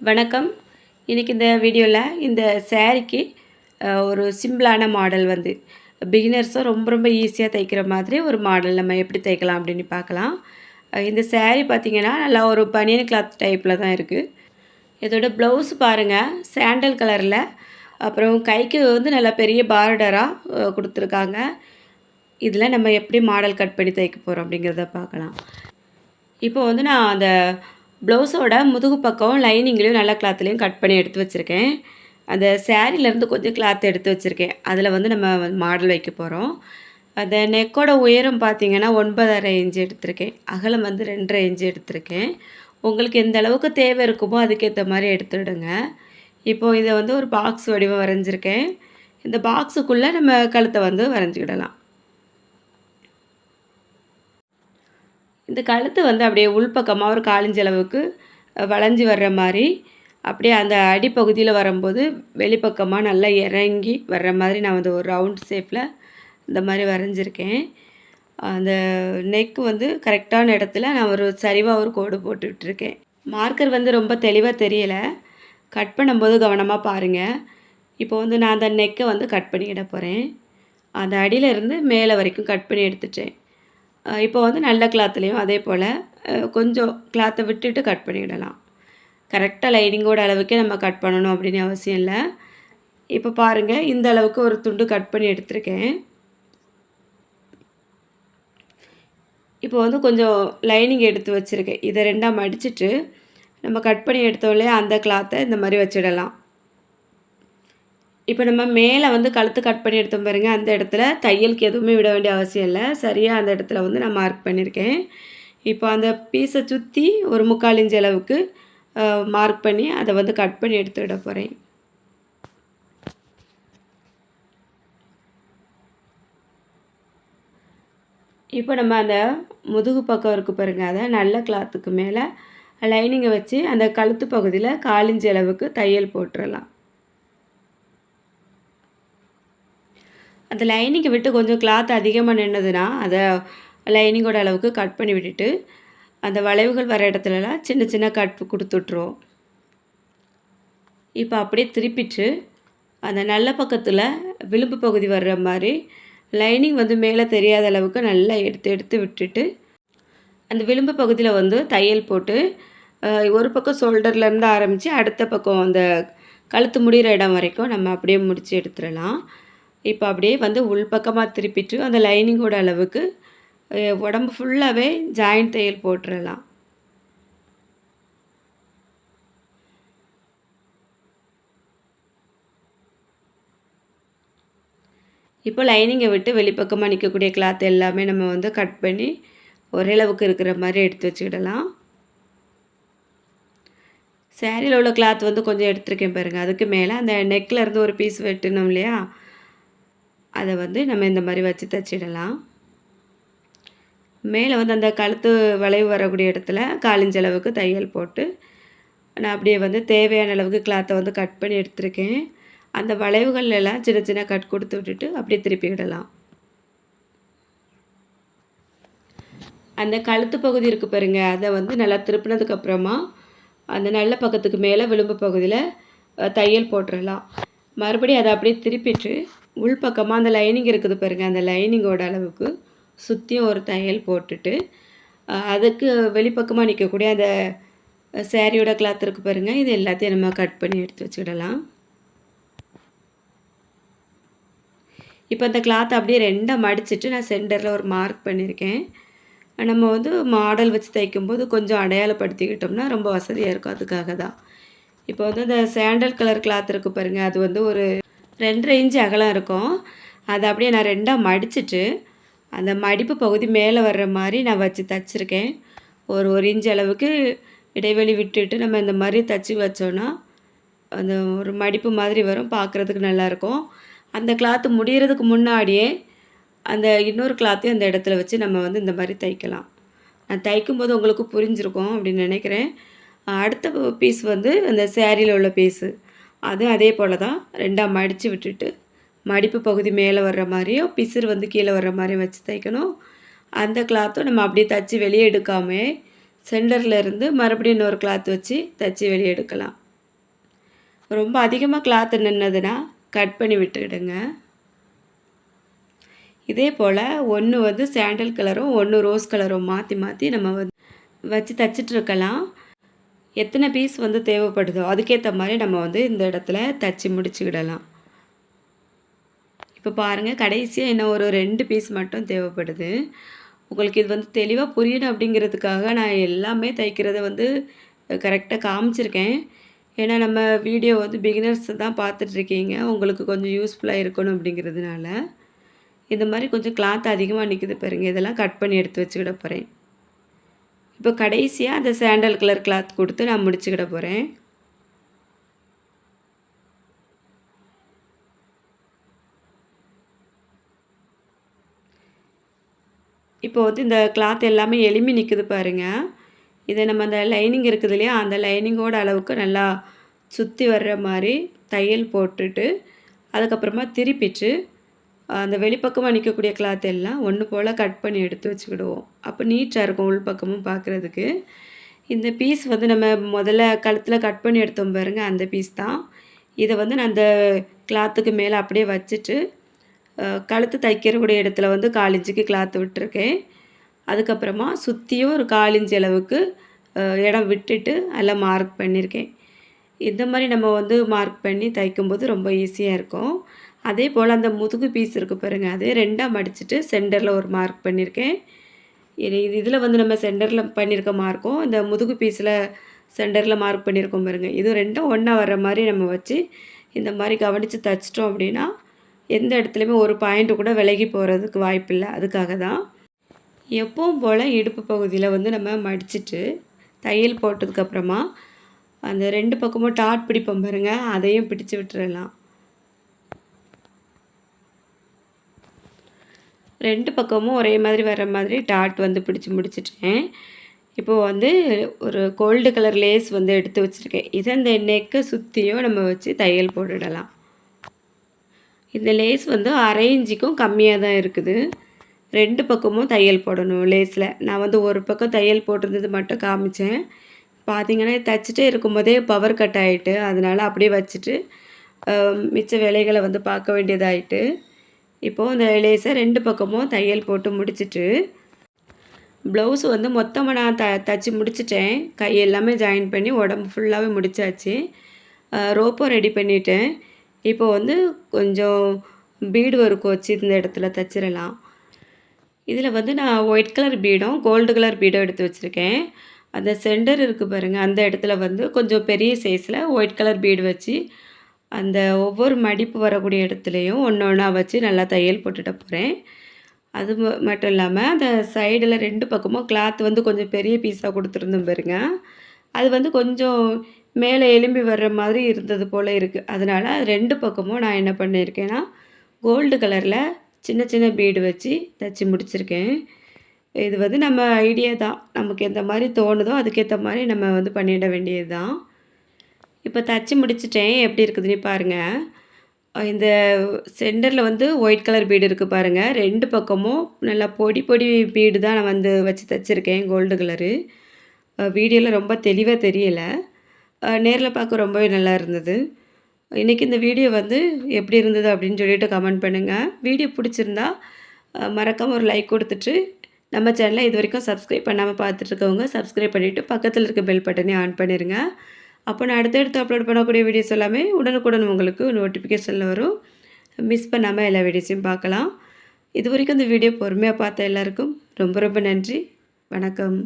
வணக்கம். இன்றைக்கி இந்த வீடியோவில் இந்த சாரீக்கு ஒரு சிம்பிளான மாடல் வந்து பிகினர்ஸும் ரொம்ப ரொம்ப ஈஸியாக தைக்கிற மாதிரி ஒரு மாடல் நம்ம எப்படி தைக்கலாம் அப்படின்னு பார்க்கலாம். இந்த சாரீ பார்த்திங்கன்னா நல்லா ஒரு பனியன் கிளாத் டைப்பில் தான் இருக்குது. இதோட ப்ளவுஸ் பாருங்கள், சாண்டல் கலரில், அப்புறம் கைக்கு வந்து நல்லா பெரிய பார்டராக கொடுத்துருக்காங்க. இதில் நம்ம எப்படி மாடல் கட் பண்ணி தைக்க போகிறோம் அப்படிங்கிறத பார்க்கலாம். இப்போ வந்து நான் அந்த ப்ளவுஸோட முதுகு பக்கம் லைனிங்லேயும் நல்ல கிளாத்துலேயும் கட் பண்ணி எடுத்து வச்சுருக்கேன். அந்த சாரீலேருந்து கொஞ்சம் கிளாத் எடுத்து வச்சுருக்கேன். அதில் வந்து நம்ம மாடல் வைக்க போகிறோம். அந்த நெக்கோட உயரம் பார்த்திங்கன்னா 9.5 இன்ச்சு எடுத்திருக்கேன். அகலம் வந்து 2.5 இன்ச்சு எடுத்திருக்கேன். உங்களுக்கு எந்த அளவுக்கு தேவை இருக்குமோ அதுக்கேற்ற மாதிரி எடுத்துடுங்க. இப்போது இதை வந்து ஒரு பாக்ஸ் வடிவம் வரைஞ்சிருக்கேன். இந்த பாக்ஸுக்குள்ளே நம்ம கழுத்தை வந்து வரைஞ்சிக்கிடலாம். இந்த கழுத்து வந்து அப்படியே உள்பக்கமாக ஒரு 1/4 இன்ச் அளவுக்கு வளைஞ்சி வர்ற மாதிரி, அப்படியே அந்த அடிப்பகுதியில் வரும்போது வெளிப்பக்கமாக நல்லா இறங்கி வர்ற மாதிரி நான் வந்து ஒரு ரவுண்ட் ஷேப்பில் இந்த மாதிரி வரைஞ்சிருக்கேன். அந்த நெக் வந்து கரெக்டான இடத்துல நான் ஒரு சரிவாக ஒரு கோடு போட்டு விட்டுருக்கேன். மார்க்கர் வந்து ரொம்ப தெளிவாக தெரியலை, கட் பண்ணும்போது கவனமாக பாருங்கள். இப்போ வந்து நான் அந்த நெக்கை வந்து கட் பண்ணிக்கிட போகிறேன். அந்த அடியிலேருந்து மேலே வரைக்கும் கட் பண்ணி எடுத்துட்டேன். இப்போ வந்து நல்ல கிளாத்துலேயும் அதே போல் கொஞ்சம் கிளாத்தை விட்டுட்டு கட் பண்ணிவிடலாம். கரெக்டாக லைனிங்கோட அளவுக்கே நம்ம கட் பண்ணணும் அப்படின்னு அவசியம் இல்லை. இப்போ பாருங்கள், இந்த அளவுக்கு ஒரு துண்டு கட் பண்ணி எடுத்திருக்கேன். இப்போ வந்து கொஞ்சம் லைனிங் எடுத்து வச்சுருக்கேன். இதை 2ஆக மடிச்சுட்டு நம்ம கட் பண்ணி எடுத்தோம் இல்லையா, அந்த கிளாத்தை இந்த மாதிரி வச்சிடலாம். இப்போ நம்ம மேலே வந்து கழுத்து கட் பண்ணி எடுத்தோம் பாருங்கள், அந்த இடத்துல தையலுக்கு எதுவுமே விட வேண்டிய அவசியம் இல்லை. சரியாக அந்த இடத்துல வந்து நான் மார்க் பண்ணியிருக்கேன். இப்போ அந்த பீஸை சுற்றி ஒரு 3/4 இன்ச் அளவுக்கு மார்க் பண்ணி அதை வந்து கட் பண்ணி எடுத்துவிட போகிறேன். இப்போ நம்ம அந்த முதுகு பக்கம் இருக்குது பாருங்கள், அதை நல்ல கிளாத்துக்கு மேலே லைனிங்கை வச்சு அந்த கழுத்து பகுதியில் 1/4 இன்ச் அளவுக்கு தையல் போட்டுடலாம். அந்த லைனிங்கை விட்டு கொஞ்சம் கிளாத் அதிகமாக நின்னதுன்னா அதை லைனிங்கோட அளவுக்கு கட் பண்ணி விட்டுட்டு அந்த வளைவுகள் வர இடத்துலலாம் சின்ன சின்ன கட் கொடுத்துட்ருவோம். இப்போ அப்படியே திருப்பிட்டு அந்த நல்ல பக்கத்தில் விளிம்பு பகுதி வர்ற மாதிரி லைனிங் வந்து மேலே தெரியாத அளவுக்கு நல்லா எடுத்து எடுத்து விட்டுட்டு அந்த விளிம்பு பகுதியில் வந்து தையல் போட்டு ஒரு பக்கம் ஷோல்டர்லேருந்து ஆரம்பித்து அடுத்த பக்கம் அந்த கழுத்து முடிகிற இடம் வரைக்கும் நம்ம அப்படியே முடித்து எடுத்துடலாம். இப்போ அப்படியே வந்து உள்பக்கமாக திருப்பிட்டு அந்த லைனிங்கோட அளவுக்கு உடம்பு ஃபுல்லாகவே ஜாயிண்ட் தையல் போட்டுடலாம். இப்போ லைனிங்கை விட்டு வெளிப்பக்கமாக நிற்கக்கூடிய கிளாத் எல்லாமே நம்ம வந்து கட் பண்ணி ஒரே அளவுக்கு இருக்கிற மாதிரி எடுத்து வச்சுக்கிடலாம். சாரியில் உள்ள கிளாத் வந்து கொஞ்சம் எடுத்துருக்கேன் பாருங்கள். அதுக்கு மேலே அந்த நெக்கில் இருந்து ஒரு பீஸ் வெட்டணும் இல்லையா, அதை வந்து நம்ம இந்த மாதிரி வச்சு தைச்சிடலாம். மேலே வந்து அந்த கழுத்து வளைவு வரக்கூடிய இடத்துல 1/4 இன்ச் அளவுக்கு தையல் போட்டு நான் அப்படியே வந்து தேவையான அளவுக்கு கிளாத்தை வந்து கட் பண்ணி எடுத்துருக்கேன். அந்த வளைவுகள்லாம் சின்ன சின்ன கட் கொடுத்து விட்டுட்டு அப்படியே திருப்பிக்கிடலாம். அந்த கழுத்து பகுதி இருக்குது பாருங்கள், அதை வந்து நல்லா திருப்பினதுக்கப்புறமா அந்த நல்ல பக்கத்துக்கு மேலே விளிம்பு பகுதியில் தையல் போட்டுடலாம். மறுபடியும் அதை அப்படியே திருப்பிட்டு உள்பக்கமாக அந்த லைனிங் இருக்குது பாருங்கள், அந்த லைனிங்கோட அளவுக்கு சுற்றியும் ஒரு தையல் போட்டுட்டு அதுக்கு வெளிப்பக்கமாக நிற்கக்கூடிய அந்த சாரியோட கிளாத் இருக்குது பாருங்கள், இது எல்லாத்தையும் நம்ம கட் பண்ணி எடுத்து வச்சுக்கிடலாம். இப்போ அந்த கிளாத்தை அப்படியே 2ஆக மடிச்சுட்டு நான் சென்டரில் ஒரு மார்க் பண்ணியிருக்கேன். நம்ம வந்து மாடல் வச்சு தைக்கும்போது கொஞ்சம் அடையாளப்படுத்திக்கிட்டோம்னா ரொம்ப வசதியாக இருக்கும், அதுக்காக தான். இப்போ வந்து இந்த சாண்டல் கலர் கிளாத் இருக்குது பாருங்கள், அது வந்து ஒரு 2.5 இன்ச்சு அகலம் இருக்கும். அதை அப்படியே நான் 2ஆக மடிச்சுட்டு அந்த மடிப்பு பகுதி மேலே வர்ற மாதிரி நான் வச்சு தைச்சிருக்கேன். ஒரு இன்ச் அளவுக்கு இடைவெளி விட்டுட்டு நம்ம இந்த மாதிரி தைச்சி வச்சோன்னா அந்த ஒரு மடிப்பு மாதிரி வரும், பார்க்குறதுக்கு நல்லாயிருக்கும். அந்த கிளாத்து முடிகிறதுக்கு முன்னாடியே அந்த இன்னொரு கிளாத்தையும் அந்த இடத்துல வச்சு நம்ம வந்து இந்த மாதிரி தைக்கலாம். நான் தைக்கும்போது உங்களுக்கு புரிஞ்சிருக்கும் அப்படின்னு நினைக்கிறேன். அடுத்த பீஸ் வந்து அந்த சாரியில் உள்ள பீஸு, அதுவும் அதே போல் தான் 2ஆக மடித்து விட்டுட்டு மடிப்பு பகுதி மேலே வர்ற மாதிரியும் பிசுறு வந்து கீழே வர்ற மாதிரியும் வச்சு தைக்கணும். அந்த கிளாத்தும் நம்ம அப்படியே தைச்சி வெளியே எடுக்காமல் சென்டரில் இருந்து மறுபடியும் இன்னொரு கிளாத் வச்சு தைச்சி வெளியே எடுக்கலாம். ரொம்ப அதிகமாக கிளாத் நின்னதுன்னா கட் பண்ணி விட்டுடுங்க. இதே போல் ஒன்று வந்து சாண்டல் கலரும் ஒன்று ரோஸ் கலரும் மாற்றி மாற்றி நம்ம வச்சு தச்சிட்ருக்கலாம். எத்தனை பீஸ் வந்து தேவைப்படுதோ அதுக்கேற்ற மாதிரி நம்ம வந்து இந்த இடத்துல தச்சு முடிச்சுக்கிடலாம். இப்போ பாருங்கள், கடைசியாக இன்னும் ஒரு 2 பீஸ் மட்டும் தேவைப்படுது. உங்களுக்கு இது வந்து தெளிவாக புரியணும் அப்படிங்கிறதுக்காக நான் எல்லாமே தைக்கிறத வந்து கரெக்டாக காமிச்சிருக்கேன். ஏன்னா நம்ம வீடியோ வந்து பிகினர்ஸ் தான் பார்த்துட்ருக்கீங்க. உங்களுக்கு கொஞ்சம் யூஸ்ஃபுல்லாக இருக்கணும் அப்படிங்கிறதுனால. இந்த மாதிரி கொஞ்சம் கிளாத் அதிகமாக நிற்குது பாருங்கள். இதெல்லாம் கட் பண்ணி எடுத்து வச்சுக்கிட போகிறேன். இப்போ கடைசியாக அந்த சாண்டல் கலர் கிளாத் கொடுத்து நான் முடிச்சுக்கிட போகிறேன். இப்போ வந்து இந்த கிளாத் எல்லாமே எலும்பி நிற்குது பாருங்கள். இதை நம்ம அந்த லைனிங் இருக்குது இல்லையா, அந்த லைனிங்கோட அளவுக்கு நல்லா சுற்றி வர்ற மாதிரி தையல் போட்டுட்டு, அதுக்கப்புறமா திருப்பிட்டு அந்த வெளிப்பக்கமாக நிற்கக்கூடிய கிளாத் எல்லாம் ஒன்று போல் கட் பண்ணி எடுத்து வச்சுக்கிடுவோம். அப்போ நீட்டாக இருக்கும் உள்பக்கமும் பார்க்குறதுக்கு. இந்த பீஸ் வந்து நம்ம முதல்ல கழுத்தில் கட் பண்ணி எடுத்தோம் பாருங்கள், அந்த பீஸ் தான். இதை வந்து நான் அந்த கிளாத்துக்கு மேலே அப்படியே வச்சுட்டு கழுத்து தைக்கிறக்கூடிய இடத்துல வந்து 1/4 இன்ச்சுக்கு கிளாத் விட்டுருக்கேன். அதுக்கப்புறமா சுற்றியும் ஒரு 1/4 இன்ச் அளவுக்கு இடம் விட்டுட்டு அதில் மார்க் பண்ணியிருக்கேன். இந்த மாதிரி நம்ம வந்து மார்க் பண்ணி தைக்கும்போது ரொம்ப ஈஸியாக இருக்கும். அதே போல் அந்த முதுகு பீஸ் இருக்குது பாருங்கள், அதே 2ஆக மடிச்சுட்டு சென்டரில் ஒரு மார்க் பண்ணியிருக்கேன். இதில் வந்து நம்ம சென்டரில் பண்ணியிருக்க மார்க்கும் இந்த முதுகு பீஸில் சென்டரில் மார்க் பண்ணியிருக்கோம் பாருங்கள், இது 2ம் ஒன்றா வர்ற மாதிரி நம்ம வச்சு இந்த மாதிரி கவனித்து தைச்சிட்டோம் அப்படின்னா எந்த இடத்துலையுமே ஒரு பாயிண்ட் கூட விலகி போகிறதுக்கு வாய்ப்பில்லை. அதுக்காக தான் எப்பவும் போல் இடுப்பு பகுதியில் வந்து நம்ம மடிச்சுட்டு தையல் போட்டதுக்கப்புறமா அந்த 2 பக்கமும் டாட் பிடிப்போம் பாருங்கள், அதையும் பிடிச்சு விட்டுறலாம். 2 பக்கமும் ஒரே மாதிரி வர மாதிரி டாட் வந்து பிடிச்சி முடிச்சிட்டேன். இப்போது வந்து ஒரு கோல்டு கலர் லேஸ் வந்து எடுத்து வச்சுருக்கேன். இதை அந்த நெக்கை சுற்றியும் நம்ம வச்சு தையல் போட்டுடலாம். இந்த லேஸ் வந்து 1/2 இன்ச்சுக்கும் கம்மியாக தான் இருக்குது. 2 பக்கமும் தையல் போடணும் லேஸில். நான் வந்து ஒரு பக்கம் தையல் போட்டிருந்தது மட்டும் காமிச்சேன். பார்த்தீங்கன்னா தைச்சிட்டே இருக்கும்போதே பவர் கட் ஆகிட்டு, அதனால் அப்படியே வச்சுட்டு மிச்ச வேலைகளை வந்து பார்க்க வேண்டியதாயிட்டு. இப்போது இந்த லேஸை 2 பக்கமும் தையல் போட்டு முடிச்சுட்டு ப்ளவுஸ் வந்து மொத்தமாக நான் தச்சு முடிச்சிட்டேன். கை எல்லாமே ஜாயின் பண்ணி உடம்பு ஃபுல்லாகவே முடிச்சாச்சு. ரோப்பும் ரெடி பண்ணிட்டேன். இப்போ வந்து கொஞ்சம் பீடு ஒர்க் வச்சு இந்த இடத்துல தச்சிடலாம். இதில் வந்து நான் ஒயிட் கலர் பீடும் கோல்டு கலர் பீடும் எடுத்து வச்சுருக்கேன். அந்த சென்டர் இருக்குது பாருங்கள், அந்த இடத்துல வந்து கொஞ்சம் பெரிய சைஸில் ஒயிட் கலர் பீடு வச்சு அந்த ஒவ்வொரு மடிப்பு வரக்கூடிய இடத்துலையும் ஒன்று ஒன்றா வச்சு நல்லா தையல் போட்டுட்ட போகிறேன். அது மட்டும் இல்லாமல் அந்த சைடில் 2 பக்கமும் கிளாத் வந்து கொஞ்சம் பெரிய பீஸாக கொடுத்துருந்தோம் பாருங்க, அது வந்து கொஞ்சம் மேலே எலும்பி வர்ற மாதிரி இருந்தது போல் இருக்குது. அதனால் 2 பக்கமும் நான் என்ன பண்ணியிருக்கேன்னா கோல்டு கலரில் சின்ன சின்ன பீடு வச்சு தைச்சி முடிச்சிருக்கேன். இது வந்து நம்ம ஐடியா தான், நமக்கு எந்த மாதிரி தோணுதோ அதுக்கேற்ற மாதிரி நம்ம வந்து பண்ணிட வேண்டியது தான். இப்போ தைச்சி முடிச்சிட்டேன், எப்படி இருக்குதுன்னு பாருங்கள். இந்த சென்டரில் வந்து ஒயிட் கலர் பீடு இருக்குது பாருங்கள், 2 பக்கமும் நல்லா பொடி பொடி பீடு தான் நான் வந்து வச்சு தைச்சிருக்கேன் கோல்டு கலரு. வீடியோவில் ரொம்ப தெளிவாக தெரியல, நேரில் பார்க்க ரொம்பவே நல்லா இருந்தது. இன்றைக்கி இந்த வீடியோ வந்து எப்படி இருந்தது அப்படின்னு சொல்லிட்டு கமெண்ட் பண்ணுங்கள். வீடியோ பிடிச்சிருந்தா மறக்காமல் ஒரு லைக் கொடுத்துட்டு நம்ம சேனலை இது வரைக்கும் சப்ஸ்கிரைப் பண்ணாமல் பார்த்துட்ருக்கவங்க சப்ஸ்கிரைப் பண்ணிவிட்டு பக்கத்தில் இருக்க பெல் பட்டனையும் ஆன் பண்ணிடுங்க. அப்போ நான் அடுத்தடுத்து அப்லோட் பண்ணக்கூடிய வீடியோஸ் எல்லாமே உடனுக்குடன் உங்களுக்கு நோட்டிஃபிகேஷனில் வரும். மிஸ் பண்ணாமல் எல்லா வீடியோஸையும் பார்க்கலாம். இது வரைக்கும் இந்த வீடியோ பொறுமையாக பார்த்த எல்லாருக்கும் ரொம்ப ரொம்ப நன்றி. வணக்கம்.